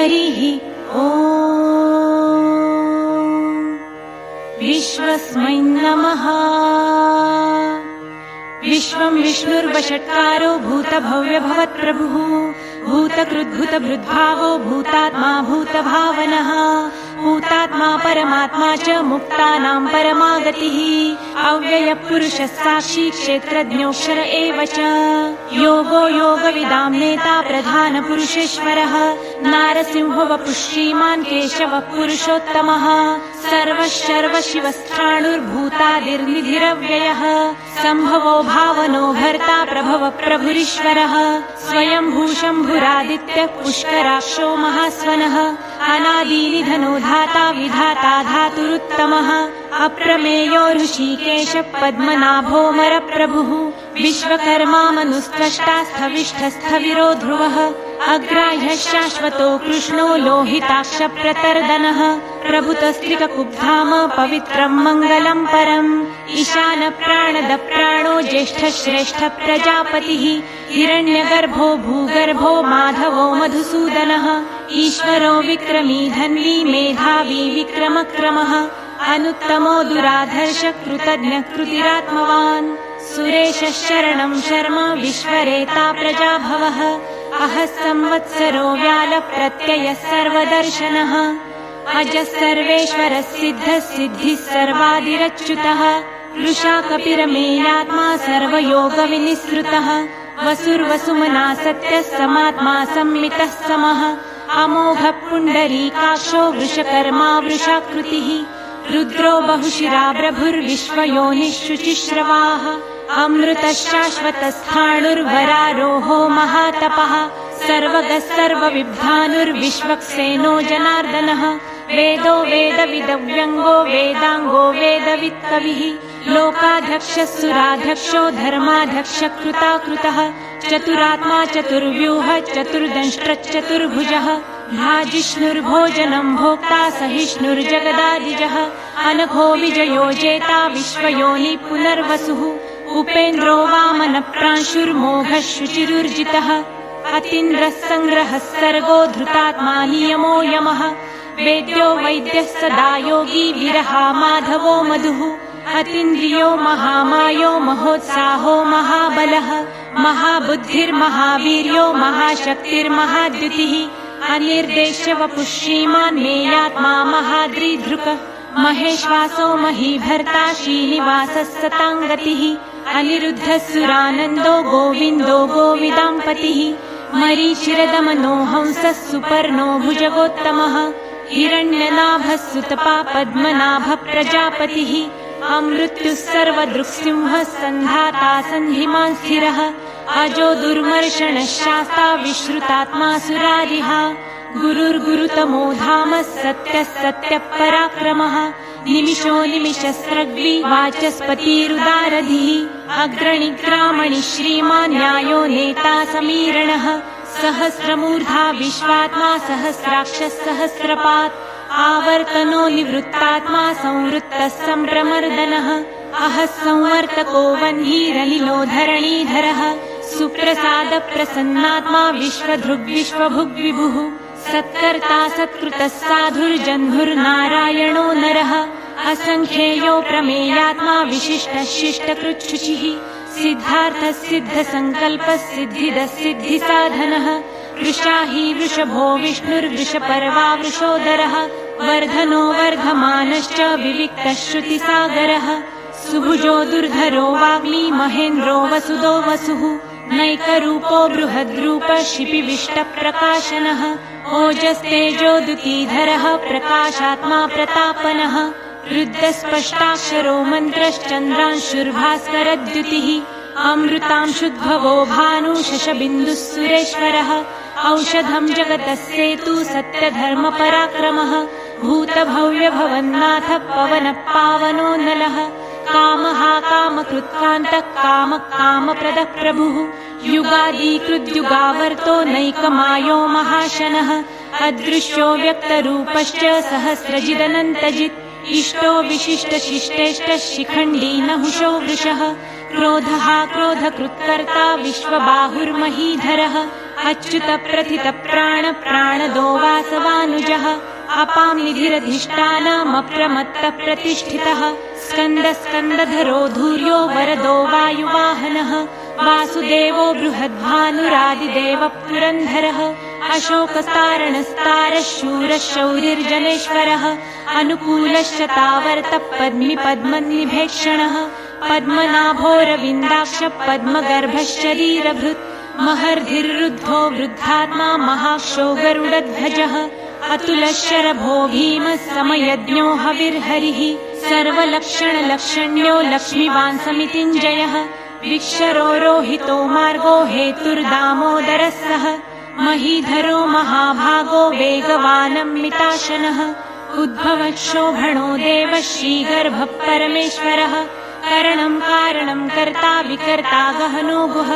हरिः ॐ। विश्वस्मै नमः। विश्वं विष्णुर्वषट्कारो भूतभव्यभवत्प्रभुः भूतकृद्भूतभृद्भावो भूतात्मा भूतभावनः भूतात्मा परमात्मा च मुक्तानां परमागतिः अव्ययपुरुषः साक्षी क्षेत्रज्ञोऽक्षर एव च योगो योगविदां नेता प्रधानपुरुषेश्वरः नारसिंहो वपुः श्रीमान् केशवः पुरुषोत्तमः सर्वशिवस्थाणुर्भूतादिर्निधिरव्ययः सम्भवो भावनो भर्ता प्रभव प्रभुरीश्वरः स्वयंभू शम्भुरादित्यः पुष्कराक्षो महास्वनः अनादिनिधनो धाता विधाता धातुरुत्तमः अप्रमेयो ऋषिकेशः पद्मनाभोऽमरप्रभुः विश्वकर्मा मनुस्त्वष्टा स्थविष्ठस्थविरो ध्रुवः अग्राह्यः शाश्वतो कृष्णो लोहिताक्ष प्रतर्दनः प्रभुतस्त्रिककुब्धाम पवित्रं मङ्गलं परम् ईशान प्राणद प्राणो ज्येष्ठः श्रेष्ठः प्रजापतिः हिरण्यगर्भो भूगर्भो माधवो मधुसूदनः ईश्वरो विक्रमी धन्वी मेधावी विक्रमक्रमः अनुत्तमो दुराधर्ष कृतज्ञः कृतिरात्मवान् सुरेशः शरणं शर्म विश्वरेता प्रजाभवः अहः संवत्सरो व्यालः प्रत्ययः सर्वदर्शनः अजः सर्वेश्वरः सिद्धः सिद्धिः सर्वादिरच्युतः वृषा कपिरमेयात्मा सर्वयोगविनिसृतः वसुर्वसुमना सत्यः समात्मा संमितः समः अमोघः पुण्डरीकाक्षो वृषकर्मा वृषाकृतिः रुद्रो बहुशिरा प्रभुर्विश्वयोनिः शुचिश्रवाः अमृतः शाश्वतस्थाणुर्वरारोहो महातपः सर्वगः सर्वविद्वानुर्विश्वक्सेनो जनार्दनः वेदो वेदविदव्यङ्गो वेदाङ्गो वेदवित्कविः लोकाध्यक्षः सुराध्यक्षो धर्माध्यक्ष कृताकृतः चतुरात्मा चतुर्व्यूह चतुर्दंष्ट्रश्चतुर्भुजः भ्राजिष्णुर्भोजनं भोक्ता सहिष्णुर्जगदादिजः अनघो विजयो जेता विश्वयोनि पुनर्वसुः उपेन्द्रो वामनप्रांशुर्मोघः शुचिरुर्जितः अतीन्द्रः सङ्ग्रहः सर्गो धृतात्मा नियमो यमः वेद्यो वैद्यः सदा योगी विरहा माधवो मधुः अतीन्द्रियो महामायो महोत्साहो महाबलः महाबुद्धिर्महावीर्यो महाशक्तिर्महाद्युतिः अनिर्देश्य वपुः श्रीमान् मेयात्मा महाद्रिधृकः महेश्वासो महीभर्ता श्रीनिवासः सताङ्गतिः अनिरुद्धः सुरानन्दो गोविन्दो गोविदाम्पतिः मरीचिरदमनो हंसः सुपर्णो भुजगोत्तमः हिरण्यनाभः सुतपा पद्मनाभः प्रजापतिः अमृत्युः सर्वदृक्सिंहः सन्धाता सन्धिमान् स्थिरः अजो दुर्मर्षणः शास्ता विश्रुतात्मा सुरारिः गुरुर्गुरुतमो धामः सत्यः सत्यः पराक्रमः निमिषो निमिषस्रग्वी वाचस्पतिरुदारधिः अग्रणिग्रामणि श्रीमान् न्यायो नेता समीरणः सहस्रमूर्धा विश्वात्मा सहस्राक्षः सहस्रपात् आवर्तनो निवृत्तात्मा संवृत्तः सम्प्रमर्दनः अहः संवर्तको वह्निरनिलो धरणीधरः सुप्रसाद प्रसन्नात्मा विश्वधृग्विश्वभुग्विभुः सत्कर्ता सत्कृतः साधुर्जह्नुर्नारायणो नरः असङ्ख्येयो प्रमेयात्मा विशिष्टः शिष्टकृच्छुचिः सिद्धार्थः सिद्धसङ्कल्पः सिद्धिदः सिद्धिसाधनः वृषाही वृषभो विष्णुर्वृषपर्वा वृषोदरः वर्धनो वर्धमानश्च विविक्तः श्रुतिसागरः सुभुजो दुर्धरो वाग्मी महेन्द्रो वसुदो वसुः नैकरूपो बृहद्रूपः शिपिविष्टप्रकाशनः ओजस्तेजोदुतीधरः प्रकाशात्मा प्रतापनः रुद्रस्पष्टाक्षरो मन्त्रश्चन्द्रांशुर्भास्करद्युतिः अमृतांशुद्भवो भानु शशबिन्दुः सुरेश्वरः औषधं जगतः सेतु सत्यधर्मपराक्रमः भूतभव्यभवन्नाथ पवनः पावनो नलः कामः कामकृत्कान्तः कामः कामप्रदः प्रभुः युगादिकृद्युगावर्तो नैकमायो महाशनः अदृश्यो व्यक्तरूपश्च सहस्रजिदनन्तजित् इष्टो विशिष्टशिष्टेष्टः शिखण्डी नहुषो वृषः क्रोधः क्रोधकृत्कर्ता विश्वबाहुर्महीधरः अच्युत प्रथित प्राण प्राणदो वासवानुजः अपां निधिरधिष्ठानमप्रमत्त प्रतिष्ठितः स्कन्द स्कन्दधरो धूर्यो वरदो वायुवाहनः वासुदेवो बृहद्भानुरादिदेवः पुरन्धरः अशोकस्तारणस्तारः शूरः शौरिर्जनेश्वरः अनुकूलश्च तावर्तः पद्मी पद्मनिभेक्षणः पद्मनाभोरविन्दाक्ष पद्मगर्भः शरीरभृत् महर्धिर्रुद्धो वृद्धात्मा महाक्षो गरुडध्वजः अतुलशरभो भीमः समयज्ञो हविर्हरिः सर्वलक्षणलक्षण्यो लक्ष्मीवान् समितिञ्जयः विक्षरोहितो मार्गो हेतुर्दामोदरः सः महीधरो महाभागो वेगवानमिताशनः उद्भवक्षोभणो देवः श्रीगर्भः परमेश्वरः करणं कारणं कर्ता विकर्ता गहनो गुह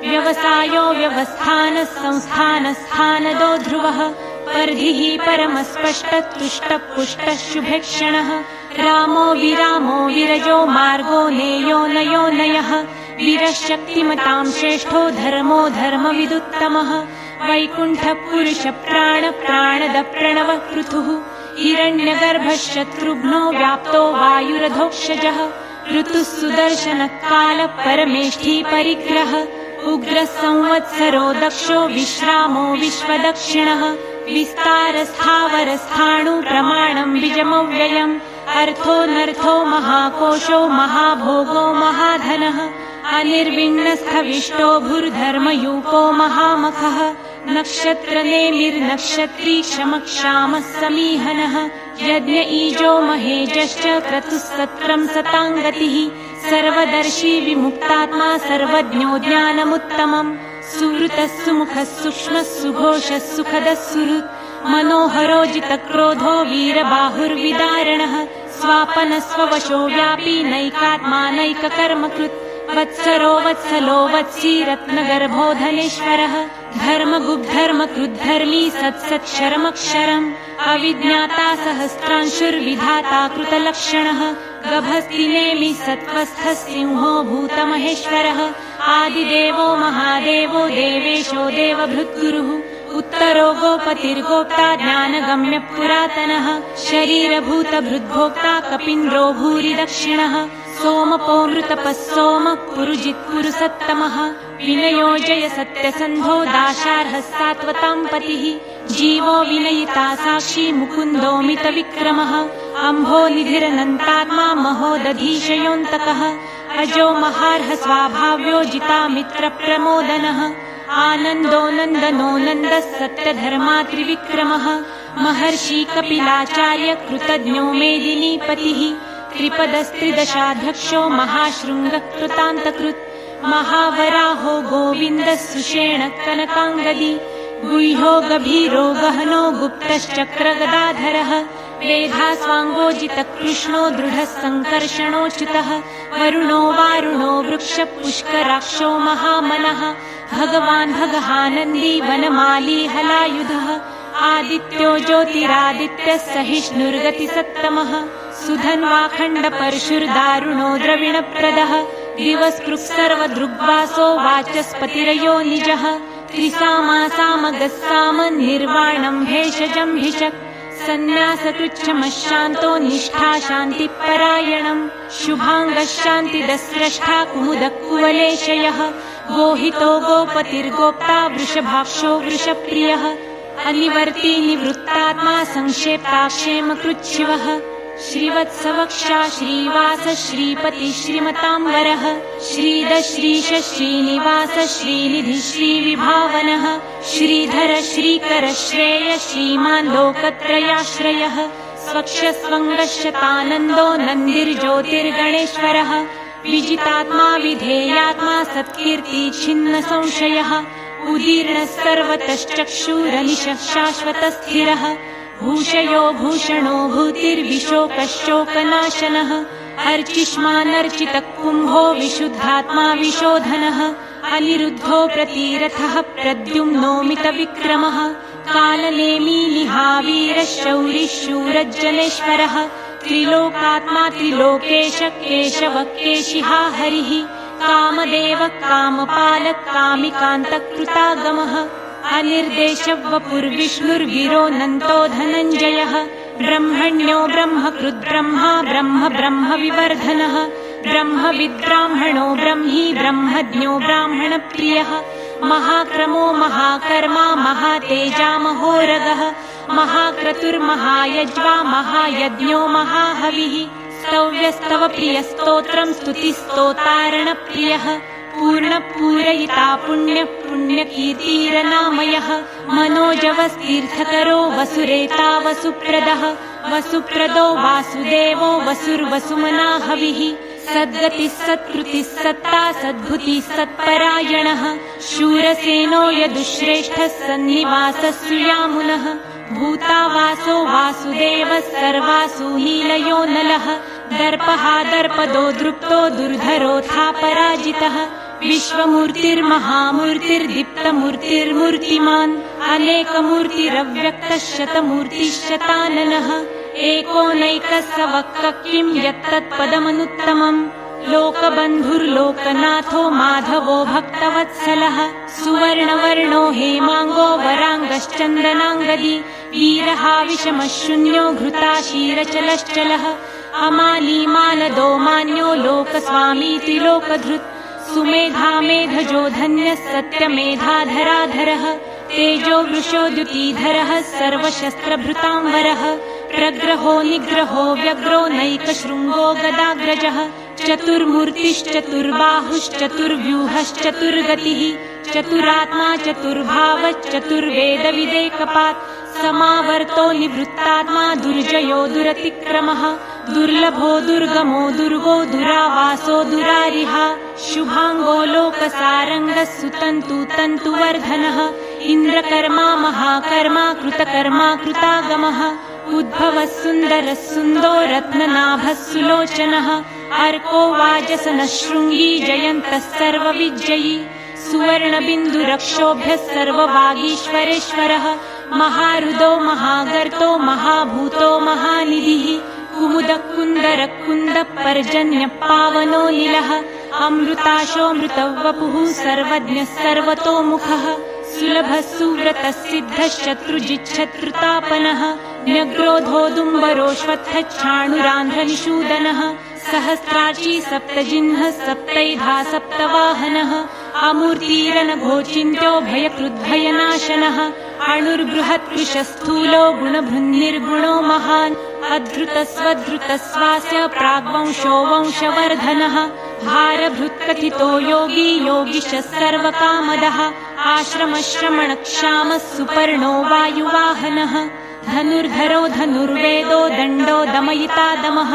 व्यवसायो व्यवस्थानः संस्थानस्थानदो ध्रुवः पर्धिः परमस्पष्टतुष्टः पुष्टः शुभेक्षणः रामो विरामो विरजो मार्गो नेयो नयो नयः वीरशक्तिमतां श्रेष्ठो धर्मो धर्मविदुत्तमः वैकुण्ठः पुरुष प्राण प्राणद प्रणवः पृथुः हिरण्यगर्भः शत्रुघ्नो व्याप्तो वायुरधोक्षजः ऋतुः सुदर्शनः कालः परमेष्ठी परिग्रह उग्रः संवत्सरो दक्षो विश्रामो विश्वदक्षिणः विस्तारस्थावरस्थाणु प्रमाणं बीजमव्ययम् अर्थो महाकोशो महाभोगो महाधनः अनिर्विण्णस्थविष्टो भूर्धर्मयूपो महामखः नक्षत्रनेमिर्नक्षत्री क्षमक्षामः समीहनः यज्ञ ईजो महेजश्च क्रतुस्सत्रं सताङ्गतिः सर्वदर्शी विमुक्तात्मा सर्वज्ञो ज्ञानमुत्तमम् सुहृतः सुमुखः सूक्ष्मः सुघोषः सुखदः सुहृत् मनोहरो जितक्रोधो वीरबाहुर्विदारणः स्वापनस्ववशो व्यापी नैकात्मा नैककर्मकृत् वत्सरो वत्सलो वत्सी रत्नगर्भो धनेश्वरः धर्मगुब्धर्मकृद्धर्मी सत्सत्क्षरमक्षरम् अविज्ञाता सहस्रांशुर्विधाता कृतलक्षणः गभस्तिनेमि सत्त्वस्थः सिंहो भूतमहेश्वरः आदिदेवो महादेवो देवेशो देवभृद्गुरुः उत्तरो गोपतिर्गोप्ता ज्ञानगम्य पुरातनः शरीरभूतभृद्भोक्ता कपीन्द्रो भूरि दक्षिणः सोमपोमृतपः सोमः पुरुजित्पुरुसत्तमः विनयोजय सत्यसन्धो दाशार्हः सात्वतां पतिः जीवो विनयिता साक्षी मुकुन्दोमितविक्रमः अम्भोनिधिरनन्तात्मा महोदधीशयोऽन्तकः अजो महार्ह स्वाभाव्यो जितामित्रप्रमोदनः आनन्दो नन्दनो नन्दः सत्यधर्मा त्रिविक्रमः महर्षि कपिलाचार्य कृतज्ञो मेदिनीपतिः त्रिपदस्त्रिदशाध्यक्षो महाशृङ्गः कृतान्तकृत् महावराहो गोविन्दः सुषेण कनकाङ्गदी गुह्यो गभीरो गहनो गुप्तश्चक्रगदाधरः वेधास्वाङ्गोजितकृष्णो दृढः सङ्कर्षणोच्युतः वरुणो वारुणो वृक्षपुष्कराक्षो महामनः भगवान् भगहानन्दी वनमाली हलायुधः आदित्यो ज्योतिरादित्यः सहिष्णुर्गतिसत्तमः सुधन्वाखण्डपरशुर्दारुणो द्रविणप्रदः दिवस्पृक् सर्वदृग्वासो वाचस्पतिरयो निजः त्रिसामासामगस्साम निर्वाणं भेषजम्भिषक् सन्न्यासकृच्छमशान्तो निष्ठा शान्तिपरायणम् शुभाङ्गशान्तिदस्रष्टा कुमुदकुवलेशयः गोहितो गोपतिर्गोप्ता वृषभाक्षो वृषप्रियः अनिवर्ती निवृत्तात्मा संक्षेप्ताक्षेमकृच्छिवः श्रीवत्सवक्षा श्रीवास श्रीपति श्रीमताम्बरः श्रीद श्रीश श्रीनिवास श्रीनिधि श्रीविभावनः श्रीधर श्रीकर श्रेय श्रीमान् लोकत्रयाश्रयः स्वक्षस्वङ्गशतानन्दो नन्दिर्ज्योतिर्गणेश्वरः विजितात्मा विधेयात्मा सत्कीर्ति छिन्न संशयः उदीर्णः सर्वतश्चक्षुरनिशः शाश्वतस्थिरः भूषयो भूषणो भूतिर्विशोकशोकनाशनः अर्चिष्मानर्चितः कुम्भो विशुद्धात्मा विशोधनः अनिरुद्धो प्रतिरथः प्रद्युम्नोमितविक्रमः कालनेमी निहावीरः शौरिः शूरज्जनेश्वरः त्रिलोकात्मा त्रिलोकेश केशवः केशिहा हरिः कामदेवः कामपालः कामिकान्तः कृतागमः अनिर्देशवपुर्विष्णुर्वीरोऽनन्तो धनञ्जयः ब्रह्मण्यो ब्रह्मकृद्ब्रह्मा ब्रह्म ब्रह्मविवर्धनः ब्रह्मविद्ब्राह्मणो ब्रह्मी ब्रह्मज्ञो ब्राह्मणप्रियः महाक्रमो महाकर्मा महातेजामहोरगः महाक्रतुर्महायज्वा महायज्ञो महाहविः स्तव्यस्तव प्रियस्तोत्रम् स्तुतिस्तोतारणप्रियः पूर्णपूरयिता पुण्यः पुण्यकीर्तिरनामयः मनोजवस्तीर्थकरो वसुरेता वसुप्रदः वसुप्रदो वासुदेवो वसुर्वसुमनाहविः सद्गतिः सत्कृतिः सत्ता सद्भुतिः सत्परायणः शूरसेनो यदुश्रेष्ठः सन्निवासः सुयामुनः भूतावासो वासुदेवः सर्वासु लीलयो नलः दर्पः दर्पदो दृप्तो दुर्धरोऽथा पराजितः विश्वमूर्तिर्महामूर्तिर्दीप्तमूर्तिर्मूर्तिमान् अनेकमूर्तिरव्यक्तः शतमूर्तिश्शताननः एकोनैकः स वक्क किं यत्तत्पदमनुत्तमम् लोकबन्धुर्लोकनाथो माधवो भक्तवत्सलः सुवर्णवर्णो हेमाङ्गो वराङ्गश्चन्दनाङ्गदी वीरः विषमशून्यो घृताशीरचलश्चलः अमालीमानदो मान्यो लोकस्वामीति लोकधृत् सुमेधा मेधजो धन्यः सत्यमेधाधराधरः तेजो वृषो द्युतिधरः सर्वशस्त्रभृताम्बरः प्रग्रहो निग्रहो व्यग्रो नैकशृङ्गो गदाग्रजः चतुर्मूर्तिश्चतुर्बाहुश्चतुर्व्यूहश्चतुर्गतिः चतुरात्मा चतुर्भावश्चतुर्वेदविदेकपात् समावर्तो निवृत्तात्मा दुर्जयो दुरतिक्रमः दुर्लभो दुर्गमो दुर्गो दुरावासो दुरारिहा शुभाङ्गो लोकसारङ्गः सुतन्तु तन्तुवर्धनः इन्द्रकर्मा महाकर्मा कृतकर्मा कृतागमः उद्भवः सुन्दरः सुन्दो रत्ननाभः सुलोचनः अर्को वाजसनः शृङ्गी जयन्तः सर्वविजयी सुवर्णबिन्दुरक्षोभ्यः सर्ववागीश्वरेश्वरः महारुदो महागर्तो महाभूतो महानिधिः कुमुदकुन्दरकुन्दः पर्जन्यः पावनो नीलः अमृताशोऽमृतवपुः सर्वज्ञः सर्वतोमुखः सुलभः सुव्रतः सिद्धः शत्रुजिच्छत्रुतापनः न्यग्रोधोदुम्बरोऽश्वत्थच्छाणुरान्ध्रनिषूदनः सहस्राची सप्तजिह्नः सप्तैधा सप्तवाहनः अमूर्तिरनघोचिन्त्यो भयकृद्भयनाशनः अणुर्बृहत्कृशस्थूलो गुणभृन्निर्गुणो महान् अधृतस्वधृतस्वास्य प्राग्वंशो वंशवर्धनः भारभृत्कथितो योगी योगिशः सर्वकामदः आश्रमश्रमणक्षामः सुपर्णो वायुवाहनः धनुर्धरो धनुर्वेदो दण्डो दमयिता दमः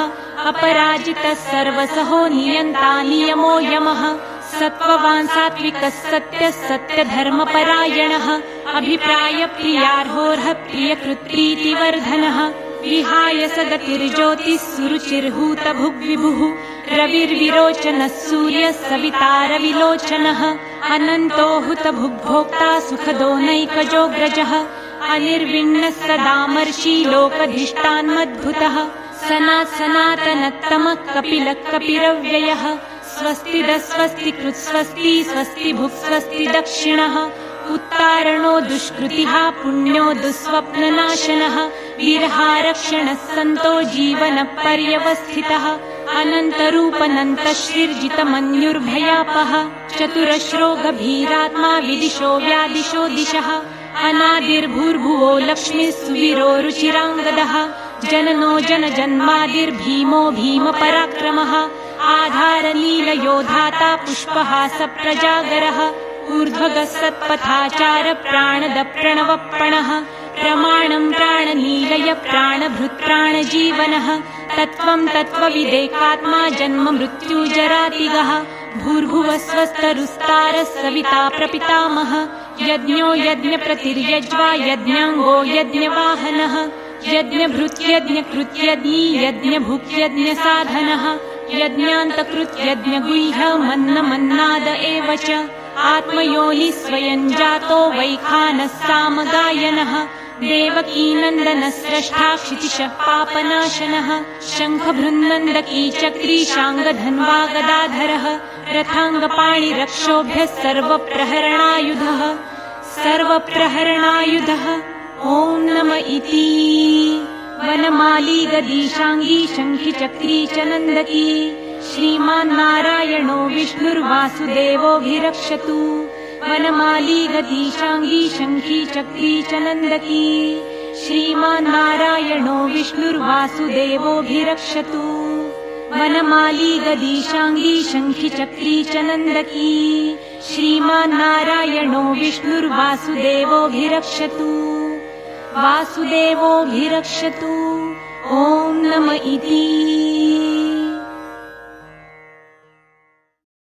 अपराजितः सर्वसहो नियन्ता नियमो यमः सत्त्ववान् सात्विकः सत्यः सत्यधर्मपरायणः अभिप्रायप्रियार्होर्ह प्रियकृत्प्रीतिवर्धनः विहाय सगतिर्ज्योतिः सुरुचिर्हूतभुग्विभुः रविर्विरोचनः सूर्यः सविता रविलोचनः अनन्तो हुतभुग्भोक्ता सुखदो नैकजोऽग्रजः अनिर्विण्णः सदामर्षि लोकधिष्ठान्मद्भुतः सनातनत्तमः कपिलः कपिरव्ययः स्वस्तिदः स्वस्तिकृत् स्वस्ति स्वस्ति भुक् स्वस्ति दक्षिणः उत्तारणो दुष्कृतिः पुण्यो दुःस्वप्ननाशनः विरहारक्षणः सन्तो जीवनपर्यवस्थितः अनन्तरूपनन्तश्रीर्जितमन्युर्भयापः चतुरश्रो गभीरात्मा विदिशो व्यादिशो दिशः अनादिर्भूर्भुवो लक्ष्मीः सुवीरो रुचिराङ्गदः जननो जनजन्मादिर्भीमो भीमपराक्रमः आधारलीलयोधाता पुष्पहासप्रजागरः ऊर्ध्वगः सत्पथाचार प्राणदप्रणवप्रणः प्रमाणम् प्राणनीलय प्राणभृत्प्राणजीवनः तत्त्वम् तत्त्वविदेकात्मा जन्म मृत्युजरातिगः भूर्भुवः स्वस्तरुस्तारः सविता प्रपितामह यज्ञो यज्ञप्रतिर्यज्वा यज्ञाङ्गो यज्ञवाहनः यज्ञभृत्यज्ञकृत्यज्ञी यज्ञभुक्यज्ञसाधनः यज्ञान्तकृत्यज्ञगुह्य मन्नमन्नाद एव च आत्मयोनि स्वयं जातो वैखानः सामगायनः देवकीनन्दनः स्रष्टा क्षितिशः पापनाशनः शङ्खभृन्नन्दकी चक्री शाङ्गधन्वा गदाधरः रथाङ्गपाणिरक्षोभ्यः सर्वप्रहरणायुधः सर्वप्रहरणायुधः ॐ नम इति। वनमाली गदीशाङ्गी शङ्खी चक्री च नन्दकी श्रीमान्नारायणो विष्णुर्वासुदेवोऽभिरक्षतु। वनमाली गदीशाङ्गी शङ्खी चक्री च नन्दकी श्रीमान्नारायणो विष्णुर्वासुदेवोऽभिरक्षतु। वनमाली गदीशाङ्गी शङ्खी चक्री च नन्दकी श्रीमान्नारायणो विष्णुर्वासुदेवोऽभिरक्षतु। वासुदेवोऽभिरक्षतु ॐ नम इति।